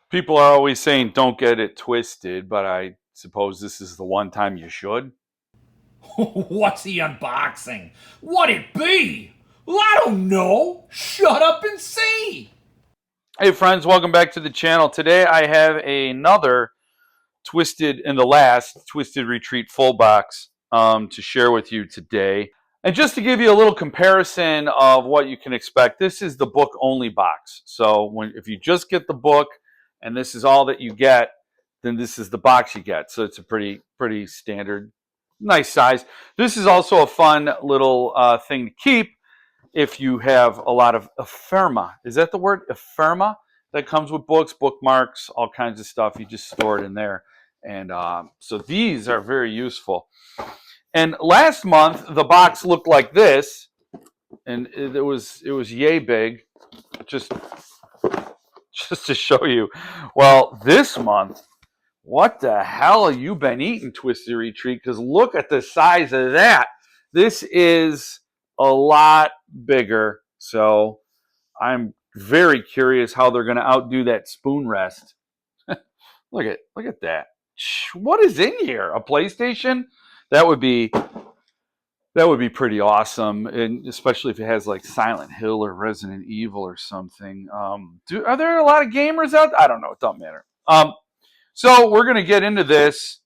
People are always saying don't get it twisted, but I suppose this is the one time you should. What's the unboxing? What'd it be? Well, I don't know. Shut up and see. Hey friends, welcome back to the channel. Today I have another Twisted in the last Twisted Retreat full box to share with you today. And just to give you a little comparison of what you can expect, this is the book only box. So if you just get the book and this is all that you get, then this is the box you get. So it's a pretty standard, nice size. This is also a fun little thing to keep if you have a lot of ephemera. Is that the word? Ephemera? That comes with books, bookmarks, all kinds of stuff. You just store it in there. And so these are very useful. And last month, the box looked like this. And it was yay big. Just to show you. Well, this month, what the hell have you been eating, Twisted Retreat? Because look at the size of that. This is a lot bigger. So I'm very curious how they're going to outdo that spoon rest. Look at that. What is in here? A PlayStation? That would be pretty awesome, and especially if it has like Silent Hill or Resident Evil or something. Are there a lot of gamers out there? I don't know. It doesn't matter. So we're going to get into this.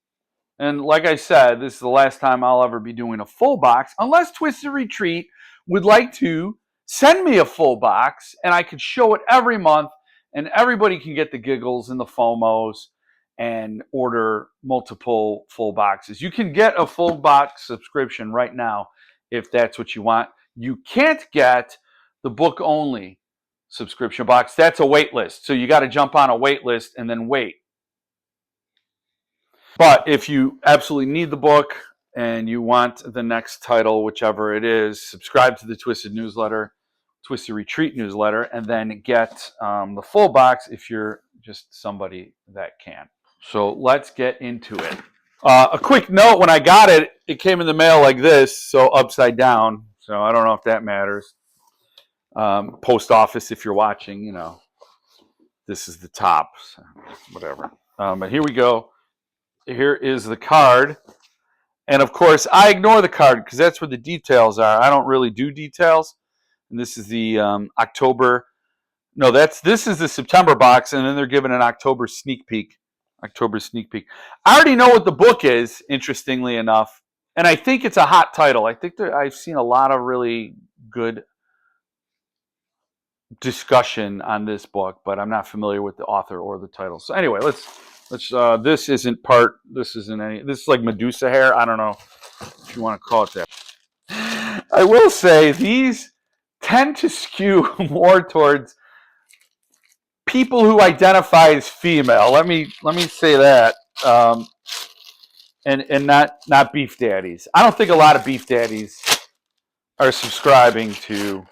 And like I said, this is the last time I'll ever be doing a full box, unless Twisted Retreat would like to send me a full box, and I could show it every month, and everybody can get the giggles and the FOMOs and order multiple full boxes. You can get a full box subscription right now if that's what you want. You can't get the book only subscription box. That's a wait list. So you got to jump on a wait list and then wait. But if you absolutely need the book and you want the next title, whichever it is, subscribe to the Twisted newsletter, Twisted Retreat newsletter, and then get the full box if you're just somebody that can. So let's get into it. A quick note, when I got it, it came in the mail like this, so upside down. So I don't know if that matters. Post office, if you're watching, you know, this is the top, so whatever. But here we go. Here is the card. And of course, I ignore the card because that's where the details are. I don't really do details. And this is the October. No, this is the September box, and then they're giving an October sneak peek. October sneak peek. I already know what the book is, interestingly enough, and I think it's a hot title. I think I've seen a lot of really good discussion on this book, but I'm not familiar with the author or the title. So anyway, let's this isn't any, this is like Medusa hair. I don't know if you want to call it that. I will say these tend to skew more towards people who identify as female. Let me say that, and not beef daddies. I don't think a lot of beef daddies are subscribing to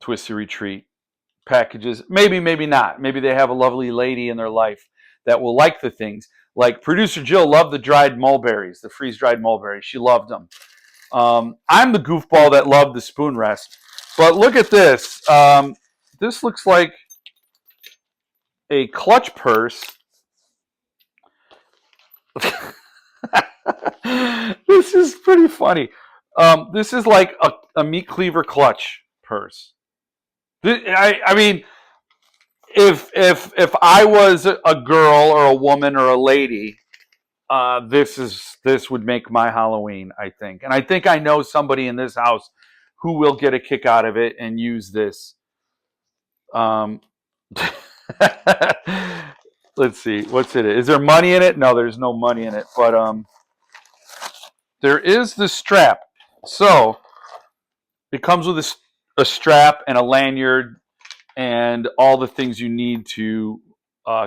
Twisted Retreat packages. Maybe not. Maybe they have a lovely lady in their life that will like the things. Like producer Jill loved the dried mulberries, the freeze-dried mulberries. She loved them. I'm the goofball that loved the spoon rest. But look at this. This looks like a clutch purse. This is pretty funny. This is like a meat cleaver clutch purse. I mean, if I was a girl or a woman or a lady, this would make my Halloween, I think. And I think I know somebody in this house who will get a kick out of it and use this. Let's see, what's in it? Is there money in it? No, there's no money in it. But there is the strap. So it comes with a strap and a lanyard and all the things you need to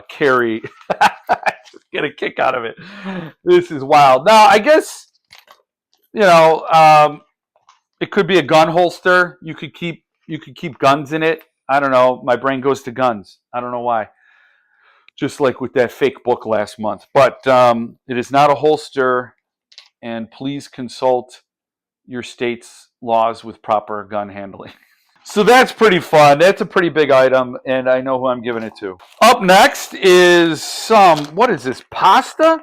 carry. Get a kick out of it. This is wild. Now, I guess, you know, it could be a gun holster. You could keep guns in it. I don't know. My brain goes to guns. I don't know why. Just like with that fake book last month. But it is not a holster, and please consult your state's laws with proper gun handling. So that's pretty fun. That's a pretty big item, and I know who I'm giving it to. Up next is what is this, pasta?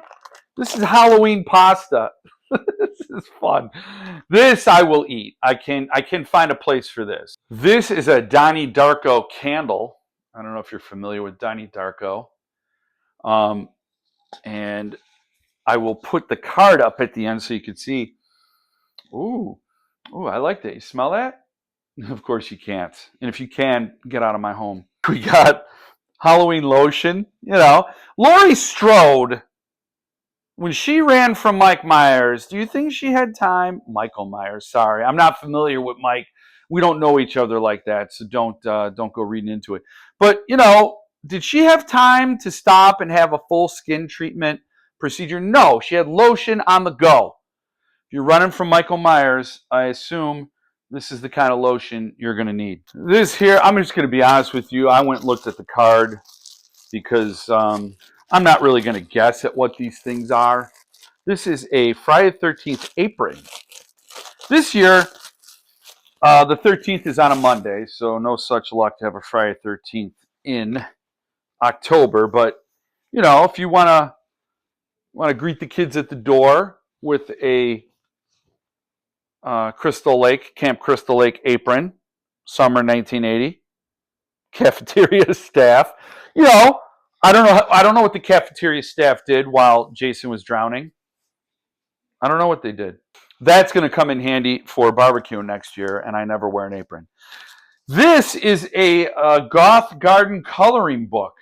This is Halloween pasta. This is fun. This I will eat. I can find a place for this. This is a Donnie Darko candle. I don't know if you're familiar with Donnie Darko. And I will put the card up at the end so you can see. Ooh, I like that. You smell that? Of course you can't. And if you can, get out of my home. We got Halloween lotion. Laurie Strode, when she ran from Mike Myers, do you think she had time? Michael Myers, sorry. I'm not familiar with Mike. We don't know each other like that, so don't go reading into it. But, did she have time to stop and have a full skin treatment procedure? No, she had lotion on the go. If you're running from Michael Myers, I assume this is the kind of lotion you're going to need. This here, I'm just going to be honest with you. I went and looked at the card because I'm not really going to guess at what these things are. This is a Friday the 13th apron. This year, the 13th is on a Monday, so no such luck to have a Friday 13th in October. But, if you want to greet the kids at the door with a Camp Crystal Lake apron, summer 1980, cafeteria staff. I don't know what the cafeteria staff did while Jason was drowning. I don't know what they did. That's going to come in handy for barbecue next year, and I never wear an apron. This is a Goth Garden coloring book,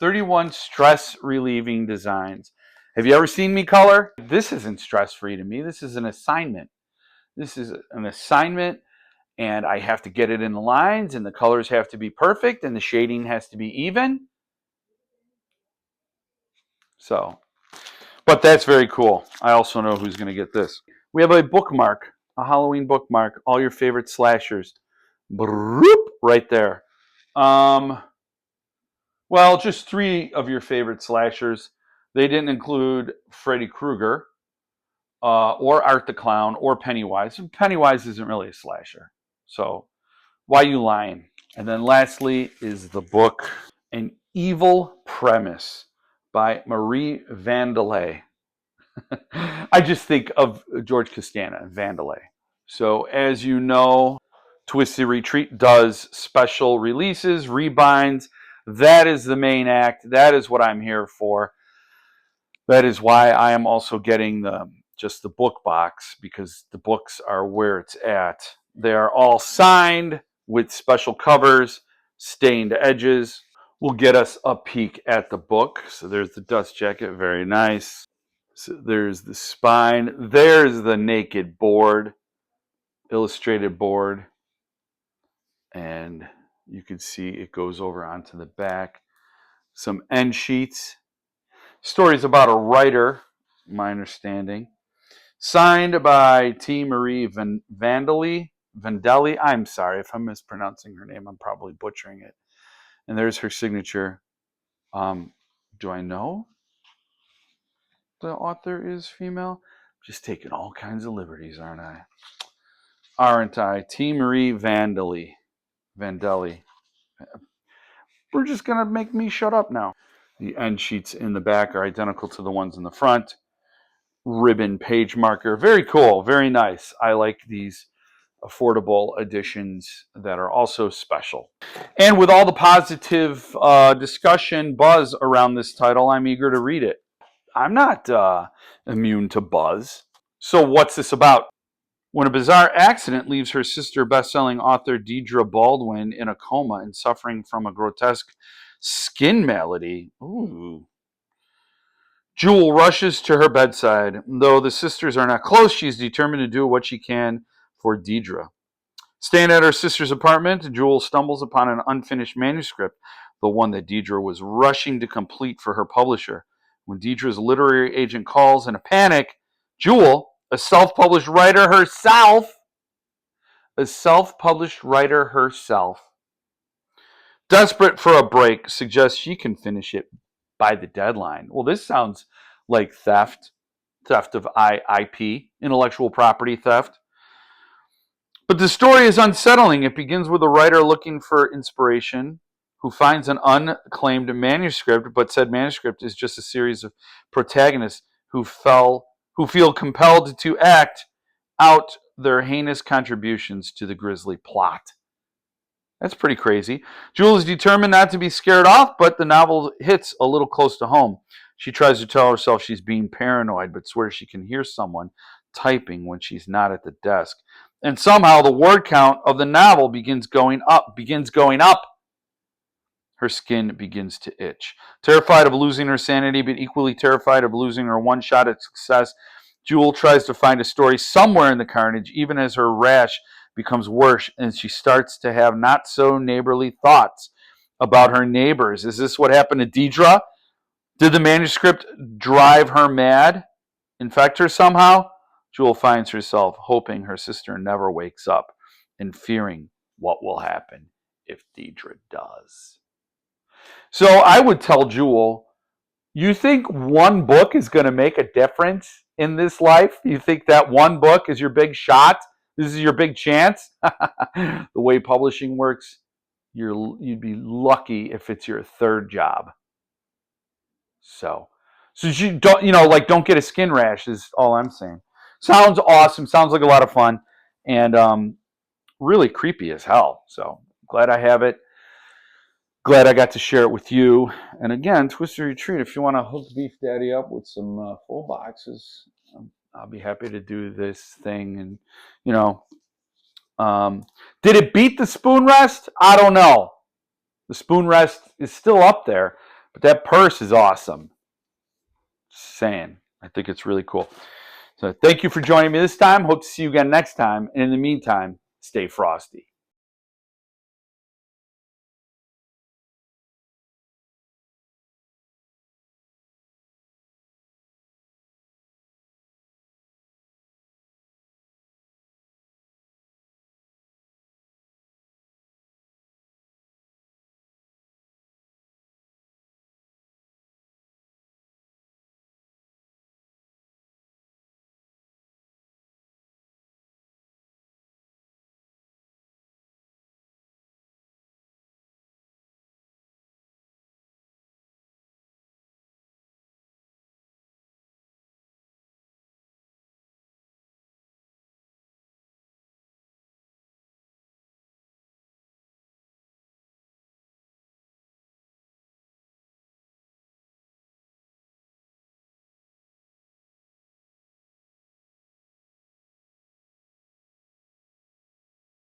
31 stress relieving designs. Have you ever seen me color? This isn't stress free to me. This is an assignment. And I have to get it in the lines, and the colors have to be perfect, and the shading has to be even. So, but that's very cool. I also know who's going to get this. We have a bookmark, a Halloween bookmark, all your favorite slashers. Right there. Well, just 3 of your favorite slashers. They didn't include Freddy Krueger, or Art the Clown, or Pennywise. Pennywise isn't really a slasher. So, why you lying? And then lastly is the book An Evil Premise by Marie Vandelay. I just think of George Costanza, Vandelay. So as you know, Twisted Retreat does special releases, rebinds. That is the main act. That is what I'm here for. That is why I am also getting just the book box, because the books are where it's at. They are all signed with special covers, stained edges. Will get us a peek at the book. So there's the dust jacket, very nice. So there's the spine. There's the naked board, illustrated board. And you can see it goes over onto the back. Some end sheets. Stories about a writer, my understanding. Signed by T. Marie Vandelli. I'm sorry if I'm mispronouncing her name. I'm probably butchering it. And there's her signature. Do I know the author is female? Just taking all kinds of liberties, aren't I? Aren't I? T. Marie Vandelli. We're just going to make me shut up now. The end sheets in the back are identical to the ones in the front. Ribbon page marker. Very cool. Very nice. I like these affordable editions that are also special. And with all the positive discussion, buzz around this title, I'm eager to read it. I'm not immune to buzz. So what's this about? When a bizarre accident leaves her sister, best-selling author Deidre Baldwin in a coma and suffering from a grotesque skin malady, Jewel rushes to her bedside. Though the sisters are not close, she is determined to do what she can for Deidre. Staying at her sister's apartment, Jewel stumbles upon an unfinished manuscript, the one that Deidre was rushing to complete for her publisher. When Deidre's literary agent calls in a panic, Jewel, a self-published writer herself, desperate for a break, suggests she can finish it by the deadline. Well, this sounds like theft of IP, intellectual property theft. But the story is unsettling. It begins with a writer looking for inspiration who finds an unclaimed manuscript, but said manuscript is just a series of protagonists who feel compelled to act out their heinous contributions to the grisly plot. That's pretty crazy. Jewel is determined not to be scared off, but the novel hits a little close to home. She tries to tell herself she's being paranoid, but swears she can hear someone typing when she's not at the desk. And somehow the word count of the novel begins going up. Her skin begins to itch. Terrified of losing her sanity, but equally terrified of losing her one shot at success, Jewel tries to find a story somewhere in the carnage, even as her rash becomes worse and she starts to have not so neighborly thoughts about her neighbors. Is this what happened to Deidre? Did the manuscript drive her mad? Infect her somehow? Jewel finds herself hoping her sister never wakes up and fearing what will happen if Deidre does. So I would tell Jewel, you think one book is going to make a difference in this life? You think that one book is your big shot? This is your big chance? The way publishing works, you'd be lucky if it's your third job. So you don't, don't get a skin rash is all I'm saying. Sounds awesome. Sounds like a lot of fun, and really creepy as hell. So glad I have it. Glad I got to share it with you. And again, Twisted Retreat, if you want to hook Beef Daddy up with some full boxes, I'll be happy to do this thing. And, did it beat the Spoon Rest? I don't know. The Spoon Rest is still up there, but that purse is awesome. Just saying. I think it's really cool. So thank you for joining me this time. Hope to see you again next time. And in the meantime, stay frosty.